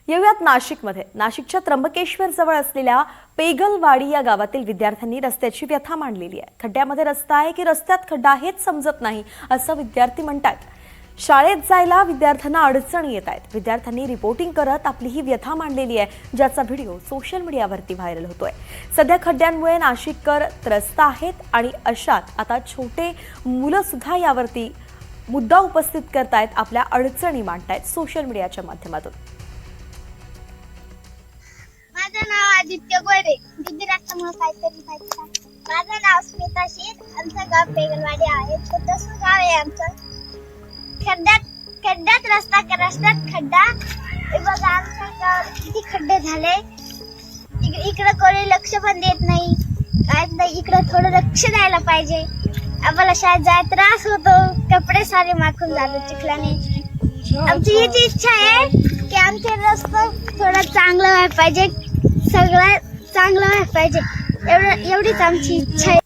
येऊयात नाशिकमध्ये. नाशिकच्या त्र्यंबकेश्वर जवळ असलेल्या पेगलवाडी या गावातील विद्यार्थ्यांनी रस्त्याची व्यथा मांडलेली आहे. खड्ड्यामध्ये रस्ता आहे की रस्त्यात खड्डा हेच समजत नाही असं विद्यार्थी म्हणतात. शाळेत जायला विद्यार्थ्यांना अडचणी येत आहेत. विद्यार्थ्यांनी रिपोर्टिंग करत आपली ही व्यथा मांडलेली आहे, ज्याचा व्हिडिओ सोशल मीडियावरती व्हायरल होतोय. सध्या खड्ड्यांमुळे नाशिककर त्रस्त आहेत आणि अशात आता छोटे मुलं सुद्धा यावरती मुद्दा उपस्थित करतायत, आपल्या अडचणी मांडतायत सोशल मीडियाच्या माध्यमातून. माझं नाव आदित्य गोरे. दीदी रस्त्यामुळे काहीतरी पाहिजे. माझं नाव स्मिता शेठ. आमचं गाव पेगलवाडी आहे. छोटंसं गाव आहे आमचं. खड्ड्यात रस्त्यात खड्डा. हे बघा आमच्या गावात किती खड्डे झाले. इकडे कोणी लक्ष पण देत नाही. काय नाही, इकडे थोडं लक्ष द्यायला पाहिजे. आम्हाला शाळेत जायला त्रास होतो. कपडे सारे माखून जातात चिखलाने. आमची हीच इच्छा आहे की आमचे रस्ते थोडं चांगलं व्हायला पाहिजे. सगळं चांगलं व्हायला पाहिजे. एवढीच आमची इच्छा आहे.